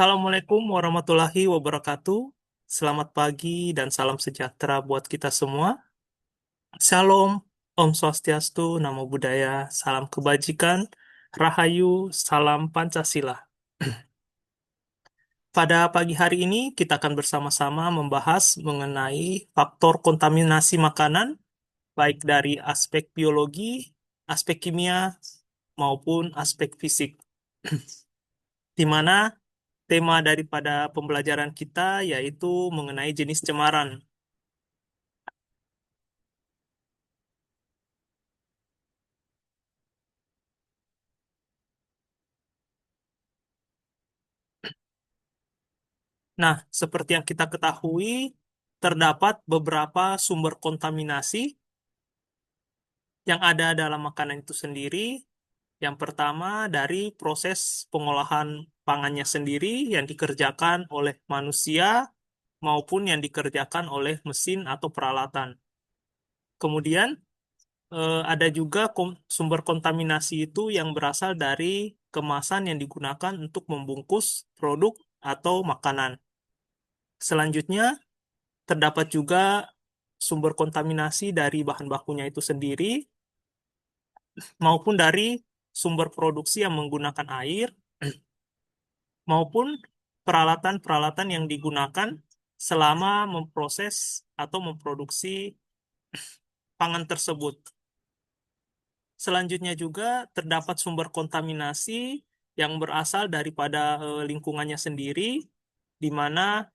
Assalamualaikum warahmatullahi wabarakatuh. Selamat pagi dan salam sejahtera buat kita semua. Shalom, Om Swastiastu, Namo Buddhaya, salam kebajikan, Rahayu, salam Pancasila. Pada pagi hari ini kita akan bersama-sama membahas mengenai faktor kontaminasi makanan, baik dari aspek biologi, aspek kimia, maupun aspek fisik. Di mana tema daripada pembelajaran kita yaitu mengenai jenis cemaran. Nah, seperti yang kita ketahui, terdapat beberapa sumber kontaminasi yang ada dalam makanan itu sendiri. Yang pertama dari proses pengolahan pangannya sendiri yang dikerjakan oleh manusia maupun yang dikerjakan oleh mesin atau peralatan. Kemudian ada juga sumber kontaminasi itu yang berasal dari kemasan yang digunakan untuk membungkus produk atau makanan. Selanjutnya, terdapat juga sumber kontaminasi dari bahan bakunya itu sendiri, maupun dari sumber produksi yang menggunakan air, maupun peralatan-peralatan yang digunakan selama memproses atau memproduksi pangan tersebut. Selanjutnya juga terdapat sumber kontaminasi yang berasal daripada lingkungannya sendiri, di mana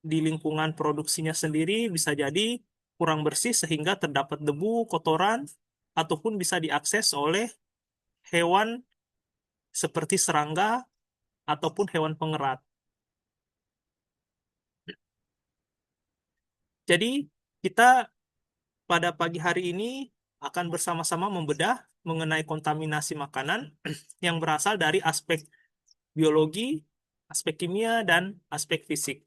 di lingkungan produksinya sendiri bisa jadi kurang bersih sehingga terdapat debu, kotoran, ataupun bisa diakses oleh hewan seperti serangga ataupun hewan pengerat. Jadi kita pada pagi hari ini akan bersama-sama membedah mengenai kontaminasi makanan yang berasal dari aspek biologi, aspek kimia, dan aspek fisik.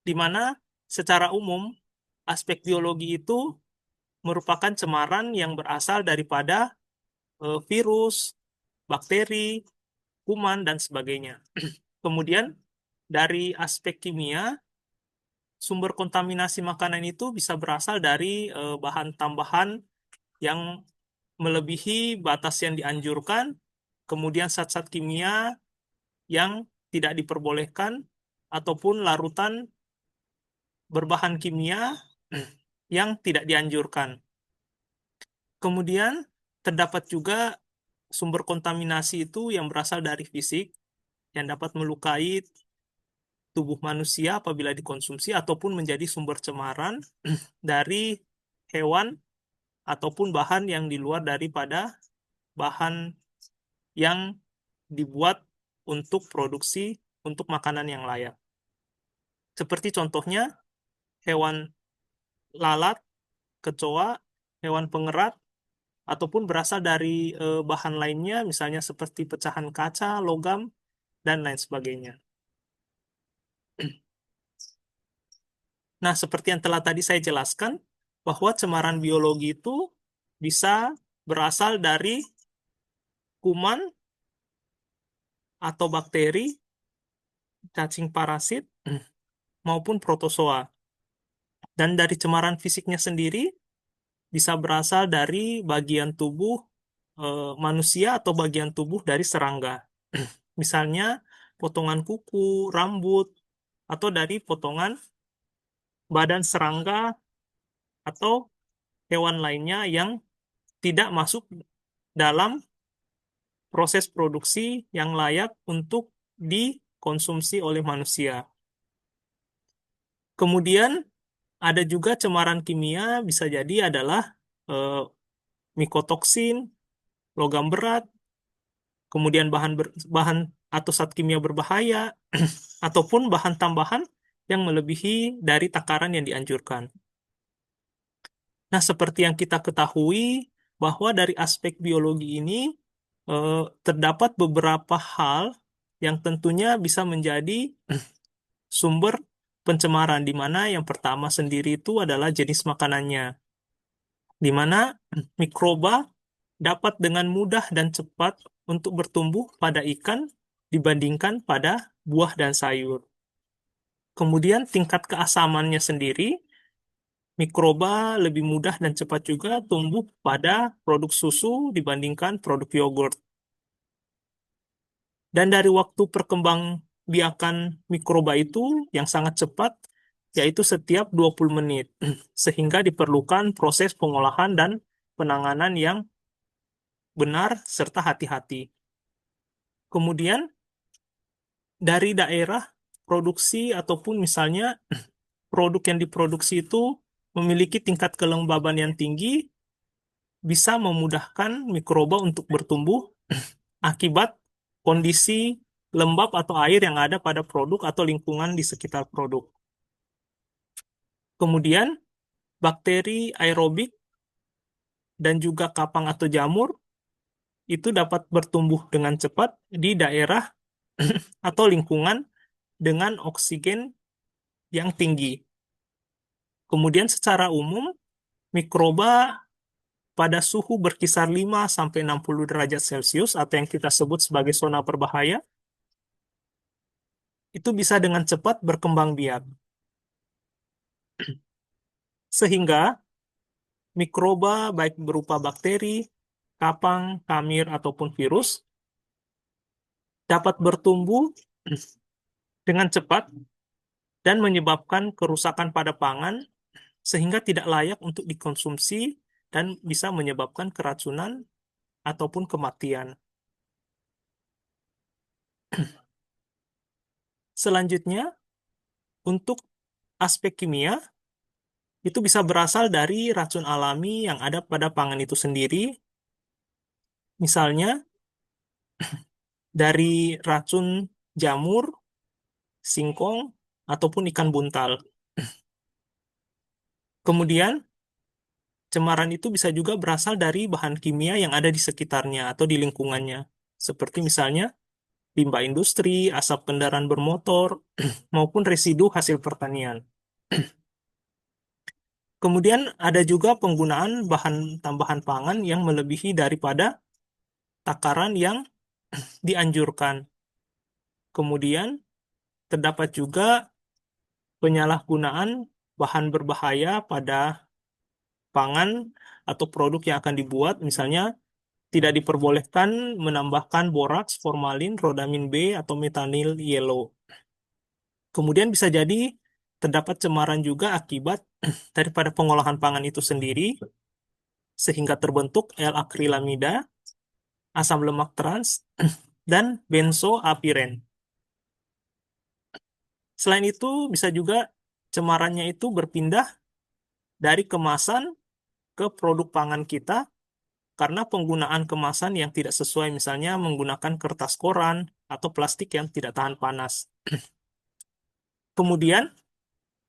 Di mana secara umum aspek biologi itu merupakan cemaran yang berasal daripada virus, bakteri, kuman, dan sebagainya. Kemudian dari aspek kimia, sumber kontaminasi makanan itu bisa berasal dari bahan tambahan yang melebihi batas yang dianjurkan, kemudian zat-zat kimia yang tidak diperbolehkan, ataupun larutan berbahan kimia yang tidak dianjurkan. Kemudian terdapat juga sumber kontaminasi itu yang berasal dari fisik, yang dapat melukai tubuh manusia apabila dikonsumsi ataupun menjadi sumber cemaran dari hewan ataupun bahan yang di luar daripada bahan yang dibuat untuk produksi untuk makanan yang layak. Seperti contohnya hewan lalat, kecoa, hewan pengerat, ataupun berasal dari bahan lainnya, misalnya seperti pecahan kaca, logam, dan lain sebagainya. Nah, seperti yang telah tadi saya jelaskan, bahwa cemaran biologi itu bisa berasal dari kuman atau bakteri, cacing parasit, maupun protozoa. Dan dari cemaran fisiknya sendiri bisa berasal dari bagian tubuh manusia atau bagian tubuh dari serangga. Misalnya potongan kuku, rambut, atau dari potongan badan serangga atau hewan lainnya yang tidak masuk dalam proses produksi yang layak untuk dikonsumsi oleh manusia. Kemudian ada juga cemaran kimia bisa jadi adalah mikotoksin, logam berat, kemudian bahan atau zat kimia berbahaya, ataupun bahan tambahan yang melebihi dari takaran yang dianjurkan. Nah, seperti yang kita ketahui, bahwa dari aspek biologi ini terdapat beberapa hal yang tentunya bisa menjadi sumber pencemaran, di mana yang pertama sendiri itu adalah jenis makanannya, di mana mikroba dapat dengan mudah dan cepat untuk bertumbuh pada ikan dibandingkan pada buah dan sayur. Kemudian tingkat keasamannya sendiri, mikroba lebih mudah dan cepat juga tumbuh pada produk susu dibandingkan produk yogurt. Dan dari waktu perkembangbiakan mikroba itu yang sangat cepat, yaitu setiap 20 menit, sehingga diperlukan proses pengolahan dan penanganan yang benar serta hati-hati. Kemudian, dari daerah produksi ataupun misalnya produk yang diproduksi itu memiliki tingkat kelembaban yang tinggi, bisa memudahkan mikroba untuk bertumbuh akibat kondisi lembab atau air yang ada pada produk atau lingkungan di sekitar produk. Kemudian, bakteri aerobik dan juga kapang atau jamur itu dapat bertumbuh dengan cepat di daerah atau lingkungan dengan oksigen yang tinggi. Kemudian secara umum, mikroba pada suhu berkisar 5-60 derajat Celcius atau yang kita sebut sebagai zona berbahaya, itu bisa dengan cepat berkembang biak. Sehingga mikroba baik berupa bakteri, kapang, kamir, ataupun virus dapat bertumbuh dengan cepat dan menyebabkan kerusakan pada pangan sehingga tidak layak untuk dikonsumsi dan bisa menyebabkan keracunan ataupun kematian. Selanjutnya, untuk aspek kimia, itu bisa berasal dari racun alami yang ada pada pangan itu sendiri, misalnya dari racun jamur, singkong, ataupun ikan buntal. Kemudian, cemaran itu bisa juga berasal dari bahan kimia yang ada di sekitarnya atau di lingkungannya, seperti misalnya limbah industri, asap kendaraan bermotor, maupun residu hasil pertanian. Kemudian ada juga penggunaan bahan tambahan pangan yang melebihi daripada takaran yang dianjurkan. Kemudian terdapat juga penyalahgunaan bahan berbahaya pada pangan atau produk yang akan dibuat, misalnya tidak diperbolehkan menambahkan boraks, formalin, rodamin B, atau metanil yellow. Kemudian bisa jadi terdapat cemaran juga akibat daripada pengolahan pangan itu sendiri, sehingga terbentuk L-akrilamida, asam lemak trans, dan benzoapiren. Selain itu, bisa juga cemarannya itu berpindah dari kemasan ke produk pangan kita karena penggunaan kemasan yang tidak sesuai, misalnya menggunakan kertas koran atau plastik yang tidak tahan panas. Kemudian,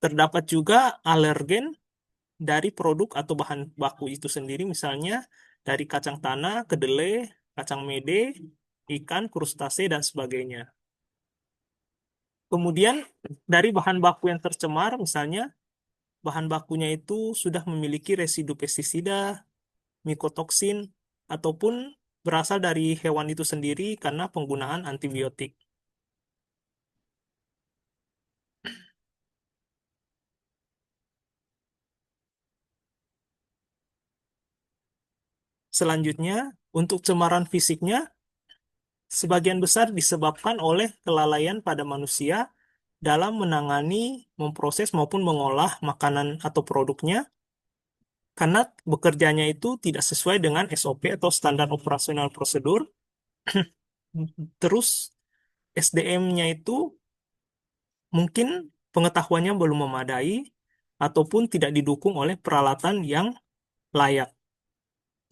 terdapat juga alergen dari produk atau bahan baku itu sendiri, misalnya dari kacang tanah, kedelai, kacang mede, ikan, krustase, dan sebagainya. Kemudian, dari bahan baku yang tercemar, misalnya bahan bakunya itu sudah memiliki residu pestisida, mikotoksin, ataupun berasal dari hewan itu sendiri karena penggunaan antibiotik. Selanjutnya, untuk cemaran fisiknya, sebagian besar disebabkan oleh kelalaian pada manusia dalam menangani, memproses, maupun mengolah makanan atau produknya, karena bekerjanya itu tidak sesuai dengan SOP atau standar operasional prosedur. Terus, SDM-nya itu mungkin pengetahuannya belum memadai ataupun tidak didukung oleh peralatan yang layak.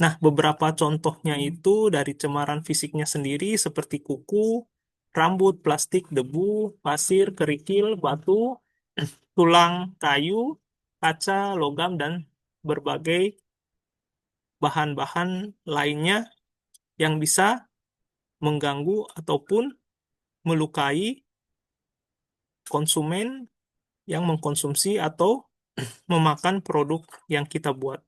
Nah, beberapa contohnya itu dari cemaran fisiknya sendiri seperti kuku, rambut, plastik, debu, pasir, kerikil, batu, tulang, kayu, kaca, logam, dan berbagai bahan-bahan lainnya yang bisa mengganggu ataupun melukai konsumen yang mengkonsumsi atau memakan produk yang kita buat.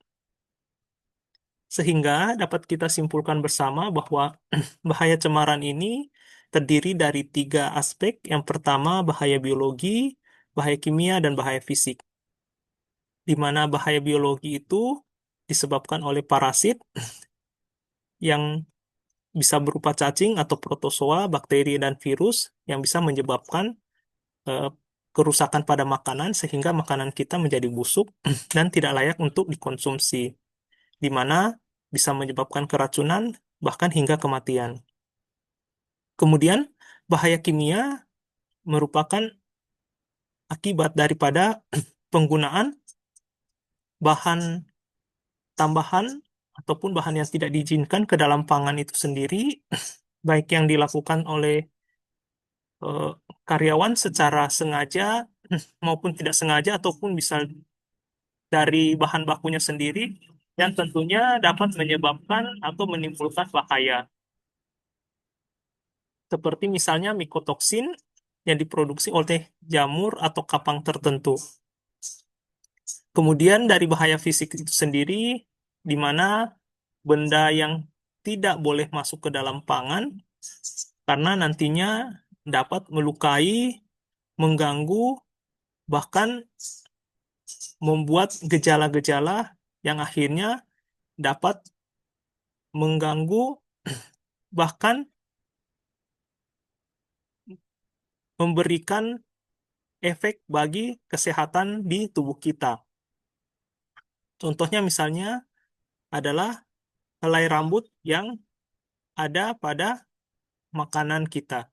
Sehingga dapat kita simpulkan bersama bahwa bahaya cemaran ini terdiri dari tiga aspek. Yang pertama, bahaya biologi, bahaya kimia, dan bahaya fisik. Di mana bahaya biologi itu disebabkan oleh parasit yang bisa berupa cacing atau protozoa, bakteri, dan virus yang bisa menyebabkan eh, kerusakan pada makanan sehingga makanan kita menjadi busuk dan tidak layak untuk dikonsumsi, di mana bisa menyebabkan keracunan bahkan hingga kematian. Kemudian, bahaya kimia merupakan akibat daripada penggunaan bahan tambahan ataupun bahan yang tidak diizinkan ke dalam pangan itu sendiri, baik yang dilakukan oleh eh, karyawan secara sengaja maupun tidak sengaja, ataupun bisa dari bahan bakunya sendiri, yang tentunya dapat menyebabkan atau menimbulkan bahaya. Seperti misalnya mikotoksin yang diproduksi oleh jamur atau kapang tertentu. Kemudian dari bahaya fisik itu sendiri, di mana benda yang tidak boleh masuk ke dalam pangan, karena nantinya dapat melukai, mengganggu, bahkan membuat gejala-gejala yang akhirnya dapat mengganggu, bahkan memberikan efek bagi kesehatan di tubuh kita. Contohnya misalnya adalah helai rambut yang ada pada makanan kita.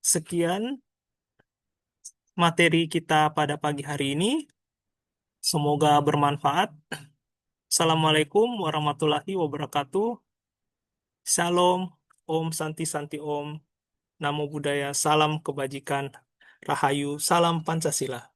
Sekian materi kita pada pagi hari ini. Semoga bermanfaat. Assalamualaikum warahmatullahi wabarakatuh. Shalom, Om Santi Santi Om. Namo Buddhaya, salam kebajikan, Rahayu, salam Pancasila.